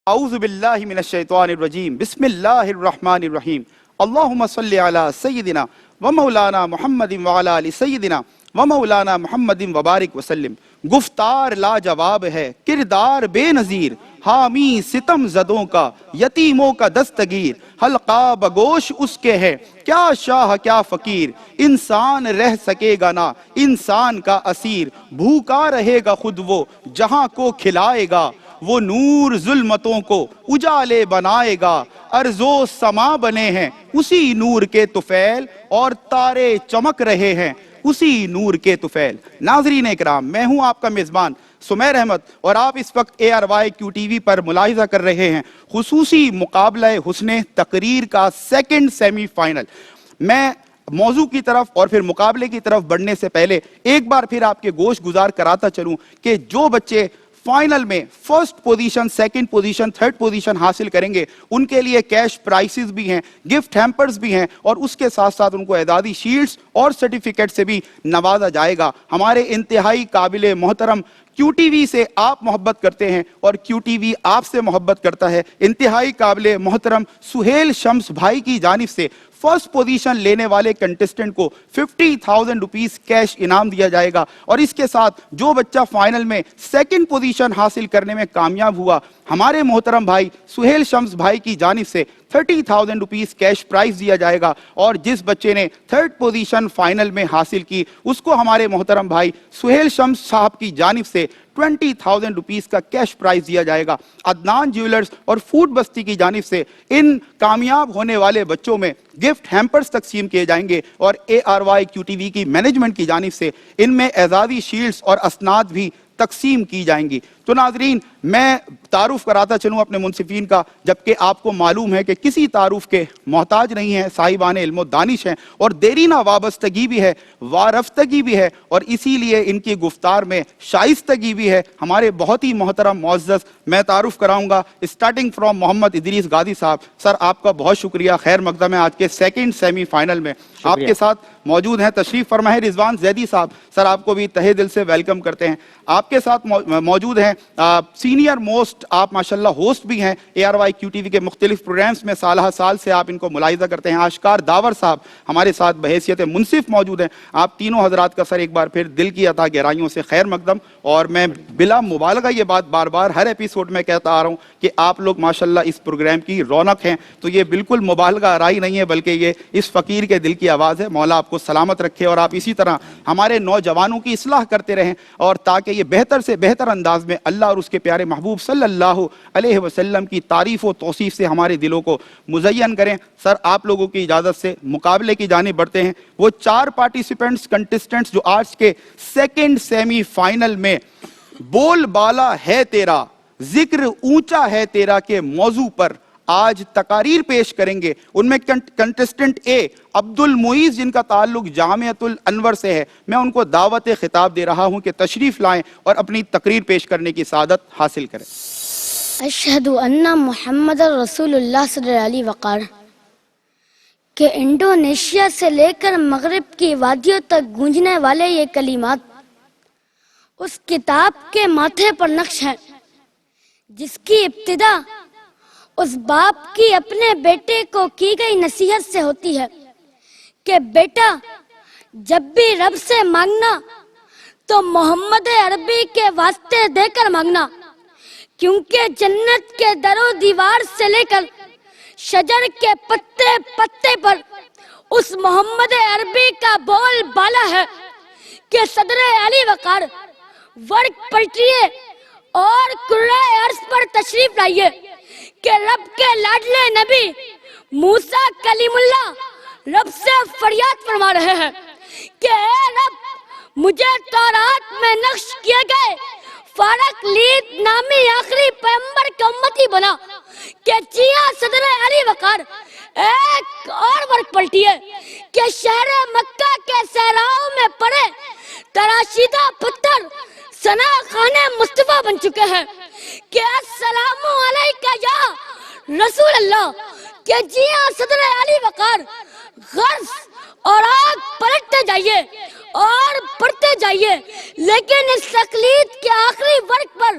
اعوذ باللہ من الشیطان الرجیم بسم اللہ الرحمن الرحیم اللہم صلی علی سیدنا و مولانا محمد وعلی آل سیدنا و مولانا محمد وبارک وسلم۔ گفتار لاجواب ہے، کردار بے نظیر، حامی ستم زدوں کا، یتیموں کا دستگیر، حلقہ بگوش اس کے ہے، کیا شاہ کیا فقیر، انسان رہ سکے گا نہ انسان کا اسیر، بھوکا رہے گا خود وہ جہاں کو کھلائے گا، وہ نور ظلمتوں کو اجالے بنائے گا، ارض و سما بنے ہیں اسی نور کے طفیل، اور تارے چمک رہے ہیں اسی نور کے طفیل۔ ناظرین اکرام، میں ہوں آپ کا میزبان سمیر احمد، اور آپ اس وقت ARYQTV پر ملاحظہ کر رہے ہیں خصوصی مقابلہ حسن تقریر کا سیکنڈ سیمی فائنل۔ میں موضوع کی طرف اور پھر مقابلے کی طرف بڑھنے سے پہلے ایک بار پھر آپ کے گوش گزار کراتا چلوں کہ جو بچے فائنل میں first position, second position, third position حاصل کریں گے ان کے لیے کیش پرائسز بھی ہیں، گفٹ ہیمپرز بھی ہیں، اور اس کے ساتھ ساتھ ان کو اعزازی شیلڈز اور سرٹیفکیٹ سے بھی نوازا جائے گا۔ ہمارے انتہائی قابل محترم QTV سے آپ محبت کرتے ہیں اور QTV آپ سے محبت کرتا ہے، انتہائی قابل محترم سہیل شمس بھائی کی جانب سے فرسٹ پوزیشن لینے والے کنٹسٹنٹ کو 50,000 روپیز کیش انعام دیا جائے گا، اور اس کے ساتھ جو بچہ فائنل میں سیکنڈ پوزیشن حاصل کرنے میں کامیاب ہوا، ہمارے محترم بھائی سہیل شمس بھائی کی جانب سے 30,000 روپیز کیش پرائز دیا جائے گا، اور جس بچے نے تھرڈ پوزیشن فائنل میں حاصل کی اس کو ہمارے محترم بھائی سہیل شمس صاحب کی جانب سے 20,000 روپیز کا کیش پرائز دیا جائے گا۔ عدنان جیولرز اور فوڈ بستی کی جانب سے ان کامیاب ہونے والے بچوں میں گفٹ ہیمپرز تقسیم کیے جائیں گے، اور ARYQTV کی مینجمنٹ کی جانب سے ان میں اعزازی شیلڈز اور اسناد بھی تقسیم کی جائیں گی۔ تو ناظرین، میں تعارف کراتا چلوں اپنے منصفین کا، جبکہ آپ کو معلوم ہے کہ کسی تعارف کے محتاج نہیں ہیں، صاحبان علم و دانش ہیں، اور دیرینہ وابستگی بھی ہے، وارفتگی بھی ہے، اور اسی لیے ان کی گفتار میں شائستگی بھی ہے۔ ہمارے بہت ہی محترم معزز، میں تعارف کراؤں گا اسٹارٹنگ فرام محمد ادریس غازی صاحب۔ سر، آپ کا بہت شکریہ، خیر مقدم ہے آج کے سیکنڈ سیمی فائنل میں۔ آپ کے ساتھ موجود ہیں تشریف فرمائے رضوان زیدی صاحب، سر آپ کو بھی تہہ دل سے ویلکم کرتے ہیں۔ آپ کے ساتھ موجود ہیں سینئر موسٹ، آپ ماشاءاللہ ہوسٹ بھی ہیں ARYQTV کے مختلف پروگرامز میں، سالہ سال سے آپ ان کو ملاحظہ کرتے ہیں، آشکار داور صاحب ہمارے ساتھ بحیثیت منصف موجود ہیں۔ آپ تینوں حضرات کا سر ایک بار پھر دل کی عطا گہرائیوں سے خیر مقدم، اور میں بلا مبالغہ یہ بات بار بار ہر ایپیسوڈ میں کہتا آ رہا ہوں کہ آپ لوگ ماشاءاللہ اس پروگرام کی رونق ہیں، تو یہ بالکل مبالغہ آرائی نہیں ہے، بلکہ یہ اس فقیر کے دل کی آواز ہے۔ مولا آپ کو سلامت رکھے، اور آپ اسی طرح ہمارے نوجوانوں کی اصلاح کرتے رہیں، اور تاکہ یہ بہتر سے بہتر انداز میں اللہ اور اس کے پیارے محبوب صلی اللہ علیہ وسلم کی تعریف و توصیف سے ہمارے دلوں کو مزین کریں۔ سر، آپ لوگوں کی اجازت سے مقابلے کی جانب بڑھتے ہیں۔ وہ 4 پارٹیسپینٹس کنٹسٹنٹس جو آج کے سیکنڈ سیمی فائنل میں بول بالا ہے تیرا، ذکر اونچا ہے تیرا کے موضوع پر آج تقاریر پیش کریں گے، ان میں کنٹسٹنٹ اے عبد المعیز، جن کا تعلق جامعۃ الانور سے ہے، میں ان کو دعوت خطاب دے رہا ہوں کہ تشریف لائیں اور اپنی تقریر پیش کرنے کی سعادت حاصل کریں۔ اشہد ان محمد رسول اللہ صلی اللہ علیہ وقار کہ انڈونیشیا سے لے کر مغرب کی وادیوں تک گونجنے والے یہ کلمات اس کتاب کے ماتھے پر نقش ہیں جس کی ابتدا اس باپ کی اپنے بیٹے کو کی گئی نصیحت سے ہوتی ہے کہ بیٹا، جب بھی رب سے مانگنا تو محمد عربی کے واسطے دے کر مانگنا، کیونکہ جنت کے در و دیوار سے لے کر شجر کے پتے پتے پر اس محمد عربی کا بول بالا ہے کہ صدر علی وقار ورق پلٹیے اور کرۂ ارض پر تشریف لائیے کہ رب کے لاڈلے نبی موسیٰ کلیم اللہ رب سے فریاد فرما رہے ہیں کہ اے رب، مجھے تورات میں نقش کیے گئے فارق لید نامی آخری پیغمبر کا امتی بنا کہ جیا صدر علی وقار ایک اور ورق پلٹیے کہ شہر مکہ کے صحراؤں میں پڑے تراشیدہ پتھر ثنا خان مصطفیٰ بن چکے ہیں کہ السلام علیکہ یا رسول اللہ، کہ جی ہاں صدر علی وقار غرض اور آگ پلٹتے جائیے اور بڑھتے جائیے، لیکن اس تقلید کے آخری ورق پر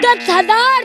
10,000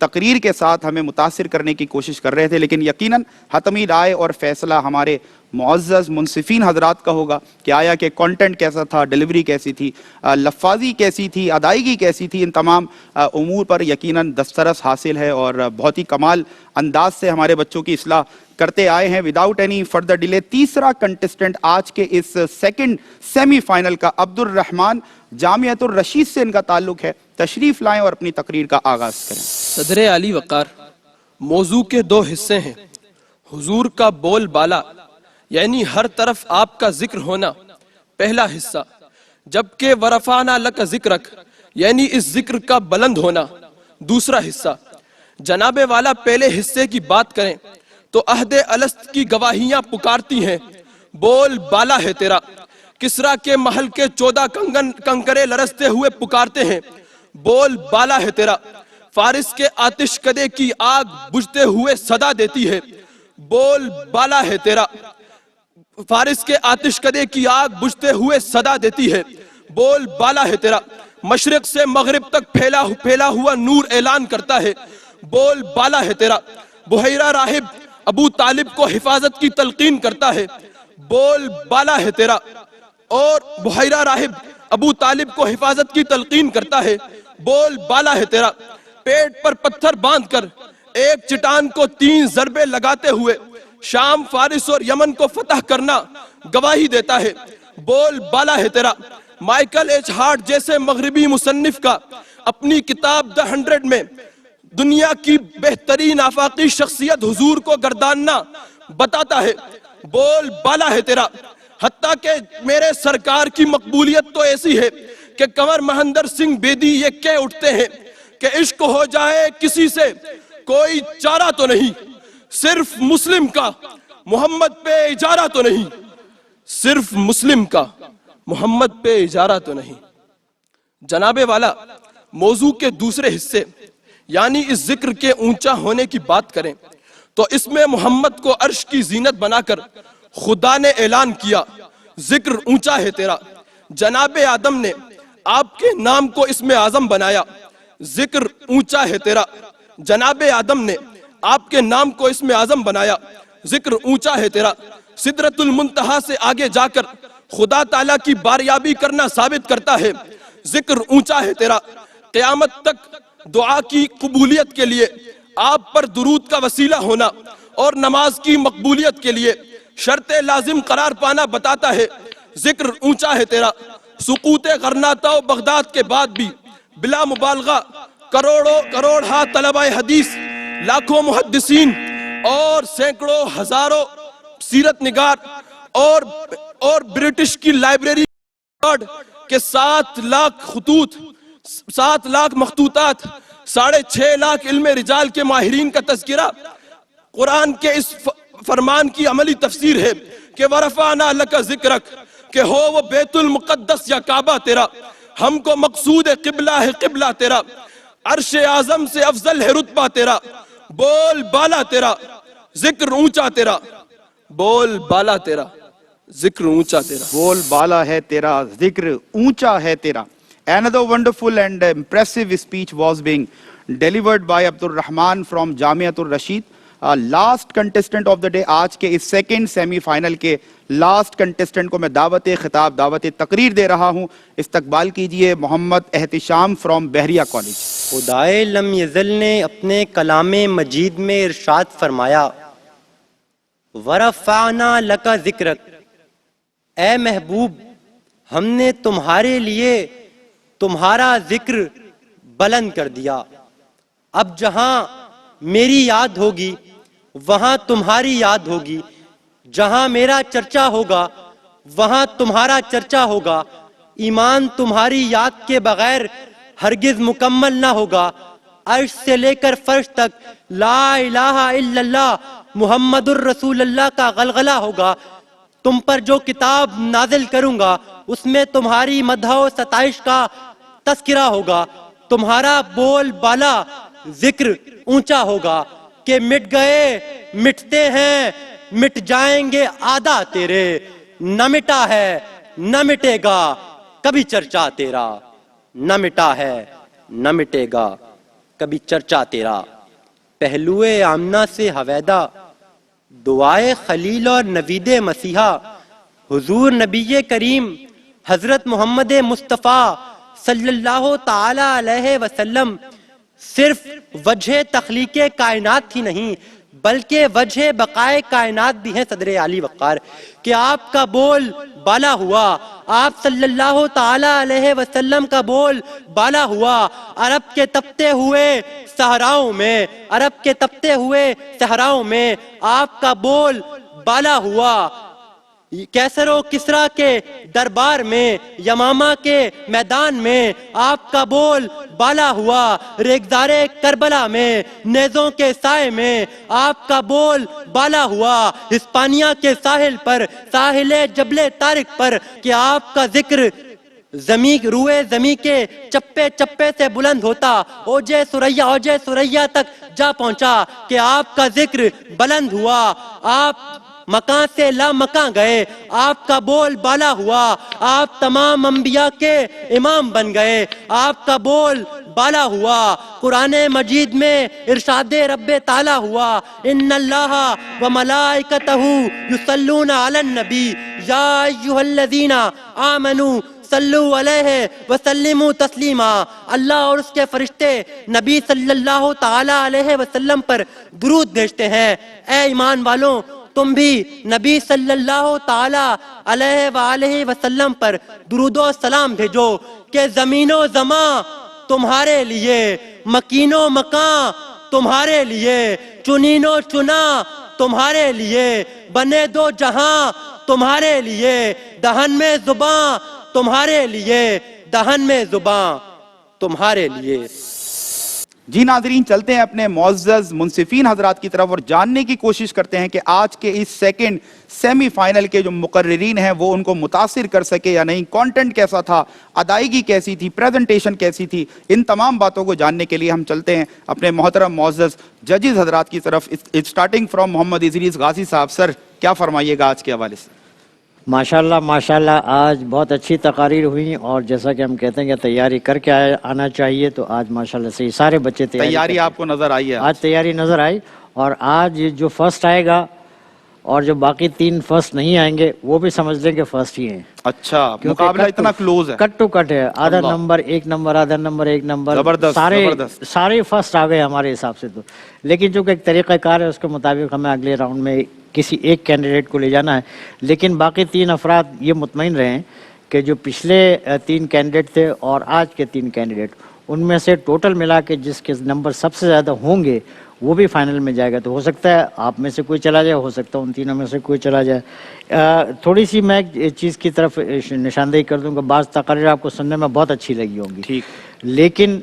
تقریر کے ساتھ ہمیں متاثر کرنے کی کوشش کر رہے تھے، لیکن یقیناً حتمی رائے اور فیصلہ ہمارے معزز منصفین حضرات کا ہوگا کہ آیا کہ کانٹینٹ کیسا تھا، ڈیلیوری کیسی تھی، لفاظی کیسی تھی، ادائیگی کیسی تھی۔ ان تمام امور پر یقیناً دسترس حاصل ہے اور بہت ہی کمال انداز سے ہمارے بچوں کی اصلاح کرتے آئے ہیں۔ وداؤٹ اینی فردر ڈیلے تیسرا کنٹسٹنٹ آج کے اس سیکنڈ سیمی فائنل کا عبد الرحمن، جامعۃ الرشید سے ان کا تعلق ہے، تشریف لائیں اور اپنی تقریر کا آغاز کریں۔ صدر علی وقار، موضوع کے دو حصے ہیں، حضور کا بول بالا یعنی ہر طرف آپ کا ذکر ہونا پہلا حصہ، جبکہ ورفعنا لک ذکرک یعنی اس ذکر کا بلند ہونا دوسرا حصہ۔ جناب والا پہلے حصے کی بات کریں تو عہد الست کی گواہیاں پکارتی ہیں، بول بالا ہے تیرا۔ کسرا کے محل کے 14 کنکرے لرزتے ہوئے پکارتے ہیں، بول بالا ہے تیرا۔ فارس کے آتش کدے کی آگ بجھتے ہوئے صدا دیتی ہے، بول بالا ہے تیرا۔ فارس کے آتش کدے کی آگ بجھتے ہوئے صدا دیتی ہے، بول بالا ہے تیرا۔ مشرق سے مغرب تک پھیلا ہوا نور اعلان کرتا ہے، بول بالا ہے تیرا۔ بحیرہ راہب ابو طالب کو حفاظت کی تلقین کرتا ہے، بول بالا ہے تیرا۔ اور بحیرہ راہب ابو طالب کو حفاظت کی تلقین کرتا ہے، بول بالا ہے تیرا۔ پیٹ پر پتھر باندھ کر ایک چٹان کو 3 ضربے لگاتے ہوئے شام، فارس اور یمن کو فتح کرنا گواہی دیتا ہے، بول بالا ہے تیرا۔ مائیکل ایچ ہارٹ جیسے مغربی مصنف کا اپنی کتاب دی 100 میں دنیا کی بہترین آفاقی شخصیت حضور کو گرداننا بتاتا ہے، بول بالا ہے تیرا۔ حتیٰ کہ میرے سرکار کی مقبولیت تو ایسی ہے کہ کنور مہندر سنگھ بیدی یہ کہہ اٹھتے ہیں کہ عشق ہو جائے کسی سے کوئی چارہ تو نہیں، صرف مسلم کا محمد پہ اجارہ تو نہیں، صرف مسلم کا محمد پہ اجارہ تو نہیں۔ جناب والا، موضوع کے دوسرے حصے یعنی اس ذکر کے اونچا ہونے کی بات کریں تو اس میں محمد کو عرش کی زینت بنا کر خدا نے اعلان کیا، ذکر اونچا ہے تیرا۔ جناب آدم نے آپ کے نام کو اسم اعظم بنایا، ذکر اونچا ہے تیرا۔ جناب آدم نے آپ کے نام کو اسم اعظم بنایا، ذکر اونچا ہے تیرا۔ سدرۃ المنتہا سے آگے جا کر خدا تعالیٰ کی باریابی کرنا ثابت کرتا ہے، ذکر اونچا ہے تیرا۔ قیامت تک دعا کی قبولیت کے لیے آپ پر درود کا وسیلہ ہونا اور نماز کی مقبولیت کے لیے شرط لازم قرار پانا بتاتا ہے، ذکر اونچا ہے تیرا۔ سقوط غرناطہ و بغداد کے بعد بھی بلا مبالغہ کروڑ طلبہ حدیث، لاکھوں محدثین اور سینکڑوں ہزاروں سیرت نگار اور برٹش کی لائبریری کے 7 لاکھ خطوط، 7 لاکھ مخطوطات، 6.5 لاکھ علم رجال کے ماہرین کا تذکرہ قرآن کے اس فرمان کی عملی تفسیر ہے کہ وَرَفَعْنَا لَكَ ذِكْرَكَ، کہ ہو وہ بیت المقدس یا کعبہ تیرا، ہم کو مقصود قبلہ ہے قبلہ تیرا، عرش اعظم سے افضل ہے رتبہ تیرا، بول بالا تیرا، ذکر اونچا تیرا، بول بالا تیرا، ذکر اونچا تیرا، بول بالا ہے تیرا، ذکر اونچا ہے تیرا۔ Another wonderful and impressive speech was being delivered by Abdul Rahman from Jamiat al-Rashid. Last contestant of the day، آج کے اس سیکنڈ سیمی فائنل کے لاسٹ کنٹسٹنٹ کو میں دعوت خطاب، دعوت تقریر دے رہا ہوں۔ استقبال کیجئے محمد احتشام فرام بحریہ کالج۔ خدائے لم یزل نے اپنے کلام مجید میں ارشاد فرمایا، وَرَفَعْنَا لَكَ ذِكْرَكَ، اے محبوب ہم نے تمہارے لیے تمہارا ذکر بلند کر دیا۔ اب جہاں میری یاد ہوگی وہاں تمہاری یاد ہوگی، جہاں میرا چرچا ہوگا وہاں تمہارا چرچا ہوگا۔ ایمان تمہاری یاد کے بغیر ہرگز مکمل نہ ہوگا۔ عرش سے لے کر فرش تک لا الہ الا اللہ محمد الرسول اللہ کا غلغلہ ہوگا۔ تم پر جو کتاب نازل کروں گا اس میں تمہاری مدح و ستائش کا تذکرہ ہوگا۔ تمہارا بول بالا ذکر اونچا ہوگا کہ مٹ گئے مٹتے ہیں مٹ جائیں گے آدھا تیرے، نہ مٹا ہے نہ مٹے گا کبھی چرچا تیرا، نہ مٹا ہے نہ مٹے گا کبھی چرچا تیرا، پہلو آمنہ سے حویدہ، دعائے خلیل اور نوید مسیحا، حضور نبی کریم حضرت محمد مصطفیٰ صلی اللہ تعالی علیہ وسلم صرف وجہ تخلیق کائنات ہی نہیں بلکہ وجہ بقائے کائنات بھی ہیں صدر علی وقار، کہ آپ کا بول بالا ہوا، آپ صلی اللہ تعالی علیہ وسلم کا بول بالا ہوا، عرب کے تپتے ہوئے صحراؤں میں، عرب کے تپتے ہوئے صحراؤں میں آپ کا بول بالا ہوا، کیسر و کسرا کے دربار میں، یمامہ کے میدان میں آپ کا بول بالا ہوا، ریگزار کربلا میں، نیزوں کے سائے میں آپ کا بول بالا ہوا، ہسپانیہ کے ساحل پر، ساحل جبل طارق پر، کہ آپ کا ذکر روئے زمیں کے چپے چپے سے بلند ہوتا، اوجے سریا تک جا پہنچا، کہ آپ کا ذکر بلند ہوا، آپ مکان سے لا مکان گئے، آپ کا بول بالا ہوا، آپ تمام انبیاء کے امام بن گئے، آپ کا بول بالا ہوا، قرآن مجید میں ارشاد رب تعالی ہوا، ان اللہ و ملائکتہ یصلون علی النبی یا ایھا الذین آمنوا صلو علیہ وسلموا تسلیما، اللہ اور اس کے فرشتے نبی صلی اللہ تعالی علیہ وسلم پر درود بھیجتے ہیں، اے ایمان والوں تم بھی نبی صلی اللہ تعالی علیہ وآلہ وسلم پر درود و سلام بھیجو، کہ زمین و زمان تمہارے لیے، مکین و مکان تمہارے لیے، چنین و چنا تمہارے لیے، بنے دو جہاں تمہارے لیے، دہن میں زباں تمہارے لیے، دہن میں زباں تمہارے لیے۔ جی ناظرین، چلتے ہیں اپنے معزز منصفین حضرات کی طرف اور جاننے کی کوشش کرتے ہیں کہ آج کے اس سیکنڈ سیمی فائنل کے جو مقررین ہیں وہ ان کو متاثر کر سکے یا نہیں، کانٹینٹ کیسا تھا، ادائیگی کیسی تھی، پریزنٹیشن کیسی تھی، ان تمام باتوں کو جاننے کے لیے ہم چلتے ہیں اپنے محترم معزز ججز حضرات کی طرف، اسٹارٹنگ فرام محمد ادریس غازی صاحب۔ سر کیا فرمائیے گا آج کے حوالے سے؟ ماشاءاللہ آج بہت اچھی تقاریر ہوئی، اور جیسا کہ ہم کہتے ہیں کہ تیاری کر کے آنا چاہیے، تو آج ماشاءاللہ سے سارے بچے تیاری آپ کو نظر آئی ہے؟ آج تیاری نظر آئی، اور آج جو فرسٹ آئے گا اور جو باقی 3 فرسٹ نہیں آئیں گے وہ بھی سمجھ لیں کہ فرسٹ ہی ہیں۔ اچھا، مقابلہ اتنا کلوز ہے، کٹ ٹو کٹ ہے، آدھا نمبر 1 نمبر، آدھا نمبر 1 نمبر، سارے فرسٹ آ گئے ہمارے حساب سے تو، لیکن چونکہ ایک طریقہ کار ہے اس کے مطابق ہمیں اگلے راؤنڈ میں کسی ایک کینڈیڈیٹ کو لے جانا ہے، لیکن باقی 3 افراد یہ مطمئن رہیں کہ جو پچھلے 3 کینڈیڈیٹ تھے اور آج کے 3 کینڈیڈیٹ، ان میں سے ٹوٹل ملا کے جس کے نمبر سب سے زیادہ ہوں گے وہ بھی فائنل میں جائے گا۔ تو ہو سکتا ہے آپ میں سے کوئی چلا جائے، ہو سکتا ہے ان تینوں میں سے کوئی چلا جائے۔ تھوڑی سی میں ایک چیز کی طرف نشاندہی کر دوں کہ بعض تقاریر آپ کو سننے میں بہت اچھی لگی ہوں گی، لیکن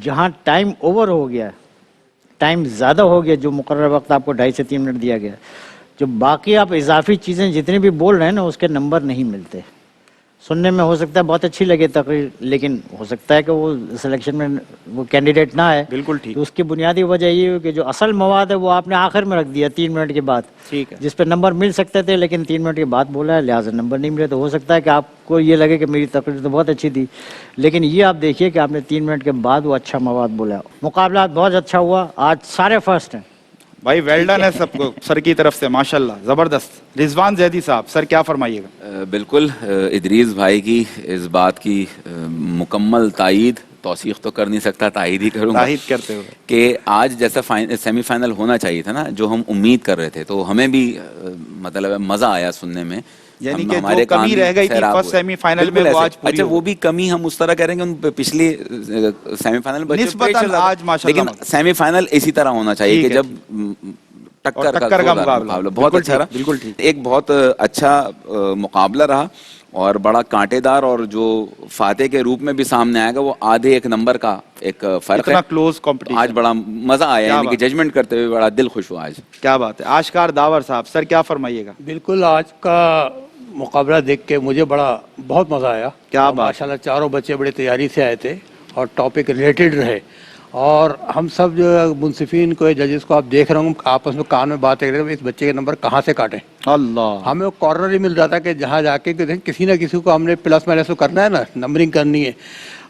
جہاں ٹائم اوور ہو گیا، ٹائم زیادہ ہو گیا، جو مقررہ وقت آپ کو 2.5 سے 3 منٹ دیا گیا، جو باقی آپ اضافی چیزیں جتنے بھی بول رہے ہیں نا اس کے نمبر نہیں ملتے۔ سننے میں ہو سکتا ہے بہت اچھی لگے تقریر، لیکن ہو سکتا ہے کہ وہ سلیکشن میں وہ کینڈیڈیٹ نہ آئے۔ بالکل ٹھیک۔ تو اس کی بنیادی وجہ یہ ہے کہ جو اصل مواد ہے وہ آپ نے آخر میں رکھ دیا 3 منٹ کے بعد، ٹھیک ہے، جس پہ نمبر مل سکتے تھے، لیکن 3 منٹ کے بعد بولا ہے لہٰذا نمبر نہیں ملے۔ تو ہو سکتا ہے کہ آپ کو یہ لگے کہ میری تقریر تو بہت اچھی تھی، لیکن یہ آپ دیکھیے کہ آپ نے 3 منٹ کے بعد وہ اچھا مواد بولا۔ مقابلات بہت اچھا ہوا، آج سارے فرسٹ ہیں بھائی، ویل ڈن ہے سب کو سر کی طرف سے، ماشاءاللہ زبردست۔ رضوان زیدی صاحب، سر کیا فرمائیے گا؟ بالکل ادریس بھائی کی اس بات کی مکمل تائید، توثیق تو کر نہیں سکتا، تائید ہی کروں گا، تائید کرتے ہوئے کہ آج جیسا سیمی فائنل ہونا چاہیے تھا نا، جو ہم امید کر رہے تھے، تو ہمیں بھی مطلب مزہ آیا سننے میں، یعنی کہ جو کمی رہ گئی تھی فرسٹ سیمی فائنل میں وہ آج پوری، اچھا وہ بھی کمی ہم اس طرح کہہ رہے ہیں کہ پچھلی سیمی فائنل نسبتاً آج ماشاءاللہ، لیکن سیمی فائنل اسی طرح ہونا چاہیے کہ جب ٹکر کا مقابلہ بہت اچھا رہا، بالکل ٹھیک، ایک بہت اچھا مقابلہ رہا اور بڑا کانٹے دار، اور جو فاتح کے روپ میں بھی سامنے آئے گا وہ آدھے 1 نمبر کا ایک فرق ہے، اتنا کلوز کمپٹیشن، آج بڑا مزہ آیا، یعنی کہ ججمنٹ کرتے ہوئے بڑا دل خوش ہوا آج۔ کیا بات ہے۔ آشکار داور صاحب، سر کیا فرمائیے گا؟ بالکل، آج کا مقابلہ دیکھ کے مجھے بہت مزہ آیا۔ کیا بات، ماشاءاللہ چاروں بچے بڑے تیاری سے آئے تھے اور ٹاپک ریلیٹڈ رہے، اور ہم سب جو منصفین کو، ججز کو آپ دیکھ رہے ہوں آپس میں کان میں بات کر رہے ہیں اس بچے کے نمبر کہاں سے کاٹیں۔ اللہ، ہمیں وہ کارنر ہی مل جاتا کہ جہاں جا کے کسی نہ کسی کو ہم نے پلس مائنس تو کرنا ہے نا، نمبرنگ کرنی ہے،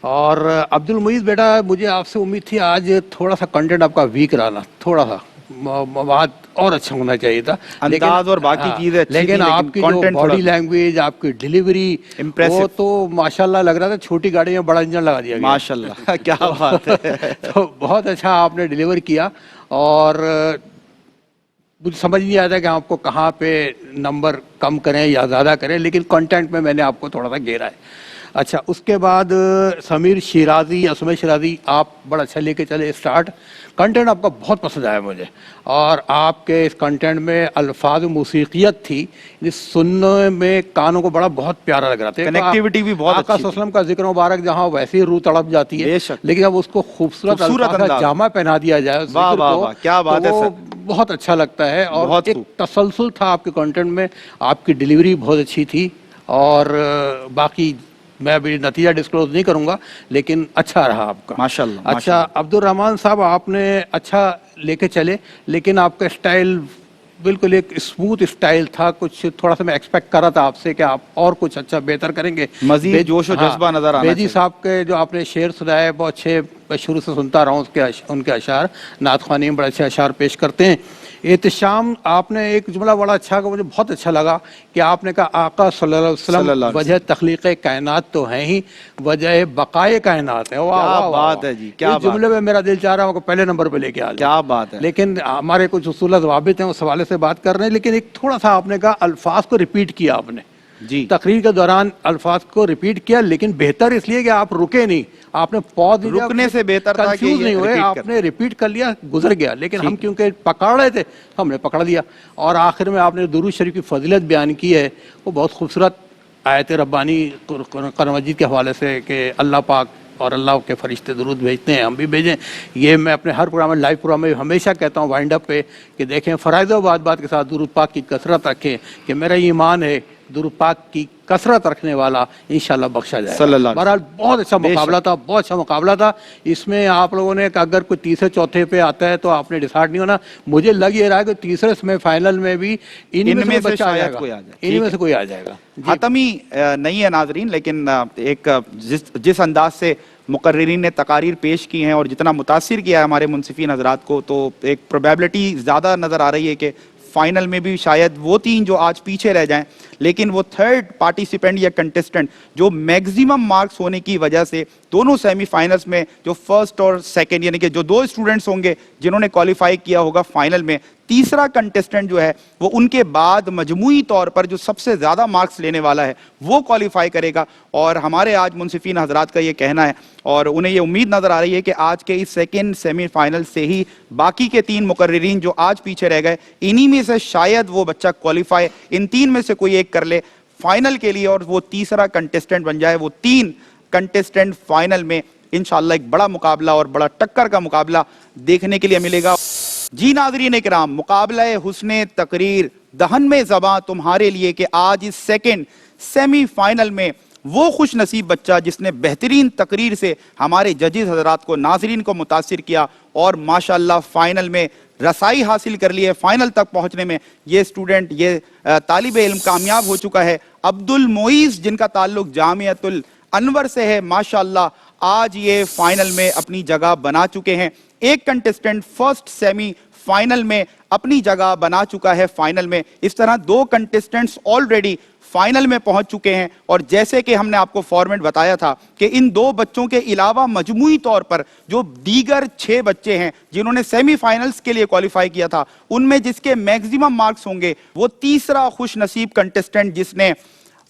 اور عبد المعیز بیٹا مجھے آپ سے امید تھی آج تھوڑا سا کنٹینٹ آپ کا ویک رہا، تھوڑا سا مواد اور اچھا ہونا چاہیے تھا، انداز اور باقی چیزیں اچھی تھی، لیکن آپ کی جو باڈی لینگویج، آپ کی ڈیلیوری، وہ تو ماشاءاللہ لگ رہا تھا چھوٹی گاڑی میں بڑا انجن لگا دیا گیا. ماشاءاللہ کیا بات ہے. تو بہت اچھا آپ نے ڈیلیور کیا، اور مجھے سمجھ نہیں آتا کہ آپ کو کہاں پہ نمبر کم کریں یا زیادہ کریں، لیکن کنٹینٹ میں نے آپ کو تھوڑا سا گھیرا ہے. اچھا، اس کے بعد سمیر شیرازی، اسمہ شیرازی، آپ بڑا اچھا لے کے چلے اسٹارٹ. کنٹینٹ آپ کا بہت پسند آیا مجھے، اور آپ کے اس کنٹینٹ میں الفاظ موسیقیت تھی، سننے میں کانوں کو بہت پیارا لگ رہا تھا. کنیکٹیوٹی بھی بہت آقا صلی اللہ علیہ وسلم کا ذکر مبارک جہاں ویسے ہی روح تڑپ جاتی ہے، لیکن اب اس کو خوبصورت الفاظ کا جامع پہنا دیا جائے ذکر کو، کیا بات ہے، بہت اچھا لگتا ہے. اور ایک تسلسل تھا آپ کے کنٹینٹ میں، آپ کی ڈیلیوری بہت اچھی تھی، اور باقی میں ابھی نتیجہ ڈسکلوز نہیں کروں گا، لیکن اچھا رہا آپ کا ماشاءاللہ. اچھا عبد الرحمان صاحب، آپ نے اچھا لے کے چلے، لیکن آپ کا اسٹائل بالکل ایک اسموتھ اسٹائل تھا. کچھ تھوڑا سا میں ایکسپیکٹ کر رہا تھا آپ سے کہ آپ اور کچھ اچھا بہتر کریں گے، مزید جوش و جذبہ نظر آنا. بیجی صاحب کے جو آپ نے شعر سنائے بہت اچھے، میں شروع سے سنتا رہا ہوں ان کے اشعار، نعت خوانی میں بڑے اچھے اشعار پیش کرتے ہیں. احتشام، آپ نے ایک جملہ بڑا اچھا، مجھے بہت اچھا لگا کہ آپ نے کہا آقا صلی اللہ علیہ وسلم وجہ تخلیق کائنات تو ہیں ہی، وجہ بقائے کائنات ہے. کیا بات ہے جی، کیا اس جملے میں میرا دل چاہ رہا ہوں کہ پہلے نمبر پہ لے کے آ جائیں. کیا بات ہے. لیکن ہمارے کچھ اصول ضوابط ہیں، اس حوالے سے بات کر رہے ہیں، لیکن ایک تھوڑا سا آپ نے کہا الفاظ کو ریپیٹ کیا آپ نے جی تقریر کے دوران، الفاظ کو ریپیٹ کیا، لیکن بہتر اس لیے کہ آپ رکے نہیں، آپ نے پوز دیا، رکنے سے بہتر تھا کہ کنفیوز نہیں ہوئے، آپ نے ریپیٹ کر لیا، گزر گیا. لیکن ہم کیونکہ پکڑ رہے تھے، ہم نے پکڑ لیا. اور آخر میں آپ نے درود شریف کی فضیلت بیان کی ہے، وہ بہت خوبصورت آیت ربانی قرآن مجید کے حوالے سے کہ اللہ پاک اور اللہ کے فرشتے درود بھیجتے ہیں، ہم بھی بھیجیں. یہ میں اپنے ہر پروگرام میں، لائیو پروگرام میں ہمیشہ کہتا ہوں وائنڈ اپ پہ کہ دیکھیں فرائض و بات کے ساتھ درود پاک کی کثرت رکھیں، کہ میرا ایمان ہے درود پاک کی کثرت رکھنے والا انشاءاللہ بخشا جائے گا. بہرحال بہت اچھا مقابلہ تھا، بہت اچھا مقابلہ تھا. اس میں آپ لوگوں نے اگر کوئی تیسرے چوتھے پہ آتا ہے تو آپ نے ڈیسائیڈ نہیں ہونا. مجھے لگ یہ رہا ہے کہ تیسرے سیمی فائنل میں بھی ان میں سے بچہ آ جائے گا، ان میں سے کوئی آ جائے گا. حاتمی نہیں ہے ناظرین، لیکن ایک جس انداز سے مقررین نے تقاریر پیش کی ہیں اور جتنا متاثر کیا ہے ہمارے منصفین حضرات کو، تو ایک پروبیبلٹی زیادہ نظر آ رہی ہے کہ فائنل میں بھی شاید وہ تین جو آج پیچھے رہ جائیں، لیکن وہ تھرڈ پارٹیسپینٹ یا کنٹیسٹنٹ جو میگزیمم مارکس ہونے کی وجہ سے دونوں سیمی فائنلز میں جو فرسٹ اور سیکنڈ، یعنی کہ جو دو اسٹوڈنٹس ہوں گے جنہوں نے کوالیفائی کیا ہوگا فائنل میں، تیسرا کنٹیسٹنٹ جو ہے وہ ان کے بعد مجموعی طور پر جو سب سے زیادہ مارکس لینے والا ہے وہ کوالیفائی کرے گا. اور ہمارے آج منصفین حضرات کا یہ کہنا ہے، اور انہیں یہ امید نظر آ رہی ہے کہ آج کے اس سیکنڈ سیمی فائنل سے ہی باقی کے تین مقررین جو آج پیچھے رہ گئے، انہی میں سے شاید وہ بچہ کوالیفائی ان تین میں سے کوئی ایک کر لے فائنل کے لیے، اور وہ تیسرا کنٹیسٹنٹ بن جائے. وہ تین کنٹیسٹنٹ فائنل میں انشاءاللہ ایک بڑا مقابلہ اور بڑا ٹکر کا مقابلہ دیکھنے کے لیے ملے گا. جی ناظرین اکرام، مقابلہ حسن تقریر دہن میں زباں تمہارے لیے کہ آج اس سیکنڈ سیمی فائنل میں وہ خوش نصیب بچہ جس نے بہترین تقریر سے ہمارے ججز حضرات کو، ناظرین کو متاثر کیا اور ماشاءاللہ فائنل میں رسائی حاصل کر لی ہے. فائنل تک پہنچنے میں یہ اسٹوڈنٹ، یہ طالب علم کامیاب ہو چکا ہے. عبد المعیز، جن کا تعلق جامعۃ الانور سے ہے، ماشاءاللہ آج یہ فائنل میں اپنی جگہ بنا چکے ہیں. ایک کنٹیسٹنٹ فرسٹ سیمی فائنل میں اپنی جگہ بنا چکا ہے فائنل میں. اس طرح دو کنٹیسٹنٹس آلریڈی فائنل میں پہنچ چکے ہیں. اور جیسے کہ ہم نے آپ کو فارمیٹ بتایا تھا کہ ان دو بچوں کے علاوہ مجموعی طور پر جو دیگر 6 بچے ہیں جنہوں نے سیمی فائنلز کے لیے کوالیفائی کیا تھا، ان میں جس کے میگزیمم مارکس ہوں گے، وہ تیسرا خوش نصیب کنٹیسٹنٹ جس نے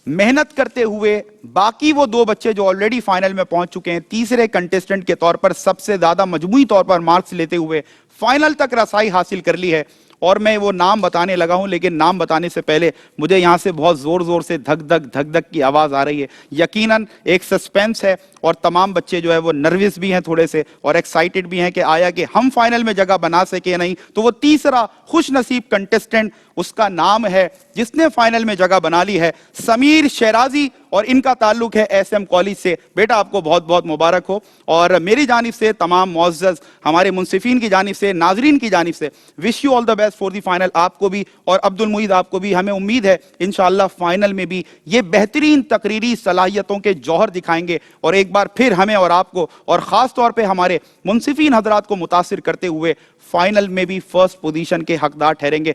محنت کرتے ہوئے باقی وہ دو بچے جو آلریڈی فائنل میں پہنچ چکے ہیں، تیسرے کنٹیسٹنٹ کے طور پر سب سے زیادہ مجموعی طور پر مارکس لیتے ہوئے فائنل تک رسائی حاصل کر لی ہے. اور میں وہ نام بتانے لگا ہوں، لیکن نام بتانے سے پہلے مجھے یہاں سے بہت زور زور سے دھک دھک کی آواز آ رہی ہے. یقیناً ایک سسپینس ہے اور تمام بچے جو ہے وہ نروس بھی ہیں تھوڑے سے اور ایکسائٹڈ بھی ہیں کہ آیا کہ ہم فائنل میں جگہ بنا سکے نہیں. تو وہ تیسرا خوش نصیب کنٹیسٹنٹ، اس کا نام ہے جس نے فائنل میں جگہ بنا لی ہے، سمیر شیرازی. اور ان کا تعلق ہے ایس ایم کالج سے. بیٹا آپ کو بہت بہت مبارک ہو. اور میری جانب سے تمام معزز ہمارے منصفین کی جانب سے, ناظرین کی جانب سے wish you all the best for the final. آپ کو بھی اور عبد المعید آپ کو بھی. ہمیں امید ہے انشاءاللہ فائنل میں بھی یہ بہترین تقریری صلاحیتوں کے جوہر دکھائیں گے اور ایک بار پھر ہمیں اور آپ کو اور خاص طور پہ ہمارے منصفین حضرات کو متاثر کرتے ہوئے فائنل میں بھی فرسٹ پوزیشن کے حقدار ٹھہریں گے.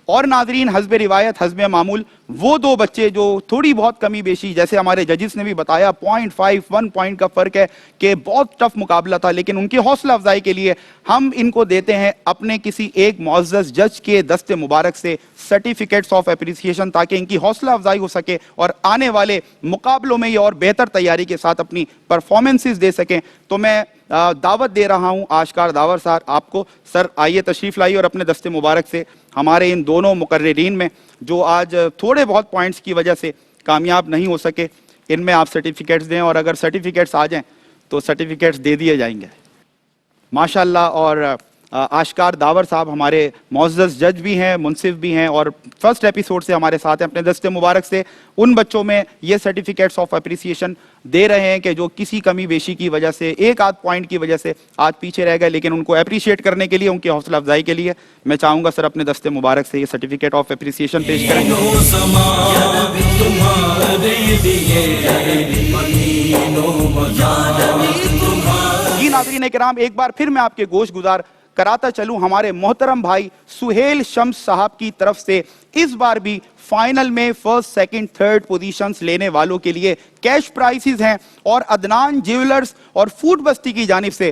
اور ناظرین, حسب روایت حسب معمول وہ دو بچے جو تھوڑی بہت کمی بیشی, جیسے ہمارے ججز نے بھی بتایا 0.51 پوائنٹ کا فرق ہے کہ بہت ٹف مقابلہ تھا, لیکن ان کی حوصلہ افزائی کے لیے ہم ان کو دیتے ہیں اپنے کسی ایک معزز جج کے دست مبارک سے سرٹیفکیٹس آف اپریسیشن, تاکہ ان کی حوصلہ افزائی ہو سکے اور آنے والے مقابلوں میں یہ اور بہتر تیاری کے ساتھ اپنی پرفارمنسز دے سکیں. تو میں دعوت دے رہا ہوں آشکار داور صاحب آپ کو. سر آئیے تشریف لائیے اور اپنے دست مبارک سے ہمارے ان دونوں مقررین میں جو آج تھوڑے بہت پوائنٹس کی وجہ سے کامیاب نہیں ہو سکے, ان میں آپ سرٹیفکیٹس دیں, اور اگر سرٹیفکیٹس آ جائیں تو سرٹیفکیٹس دے دیے جائیں گے ماشاءاللہ. اور آشکار داور صاحب ہمارے معزز جج بھی ہیں, منصف بھی ہیں, اور فرسٹ ایپیسوڈ سے ہمارے ساتھ ہیں. اپنے دست مبارک سے ان بچوں میں یہ سرٹیفکیٹس آف اپریسیشن دے رہے ہیں کہ جو کسی کمی بیشی کی وجہ سے, ایک آدھ پوائنٹ کی وجہ سے آج پیچھے رہ گئے, لیکن ان کو اپریشیٹ کرنے کے لیے, ان کی حوصلہ افزائی کے لیے میں چاہوں گا سر اپنے دست مبارک سے یہ سرٹیفکیٹ آف اپریسیشن پیش کریں. جی ناظرین کرام, ایک بار پھر میں آپ کے گوش گزار کراتا چلوں ہمارے محترم بھائی سہیل شمس صاحب کی طرف سے اس بار بھی فائنل میں فرسٹ سیکنڈ تھرڈ پوزیشنز لینے والوں کے لیے کیش پرائزز ہیں, اور عدنان جیولرز اور فوڈ بستی کی جانب سے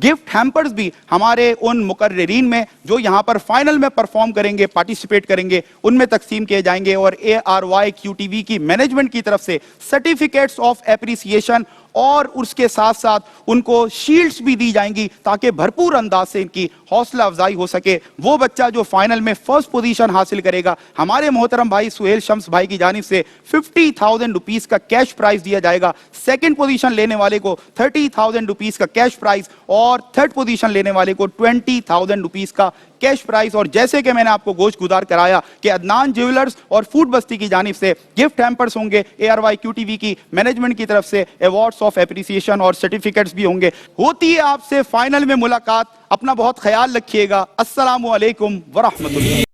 گفٹ ہیمپرز بھی ہمارے ان مقررین میں جو یہاں پر فائنل میں پرفارم کریں گے, پارٹیسپیٹ کریں گے, ان میں تقسیم کیے جائیں گے. اور ARYQTV کی مینجمنٹ کی طرف سے سرٹیفکیٹس آف اپریسیشن اور اس کے ساتھ ساتھ ان کو شیلڈز بھی دی جائیں گی تاکہ بھرپور انداز سے ان کی حوصلہ افزائی ہو سکے. وہ بچہ جو فائنل میں فرسٹ پوزیشن حاصل کرے گا, ہمارے محترم بھائی سہیل شمس بھائی کی جانب سے 50,000 روپیز کا کیش پرائز دیا جائے گا. سیکنڈ پوزیشن لینے والے کو 30,000 روپیز کا کیش پرائز, اور تھرڈ پوزیشن لینے والے کو 20,000 روپیز کا کیش پرائز. اور جیسے کہ میں نے آپ کو گوشت گزار کرایا کہ عدنان جیولرز اور فوڈ بستی کی جانب سے گفٹ ہیمپرز ہوں گے, ARYQTV کی مینجمنٹ کی طرف سے ایوارڈز آف اپریسیشن اور سرٹیفکیٹس بھی ہوں گے. ہوتی ہے آپ سے فائنل میں ملاقات. اپنا بہت خیال رکھیے گا. السلام علیکم ورحمۃ اللہ.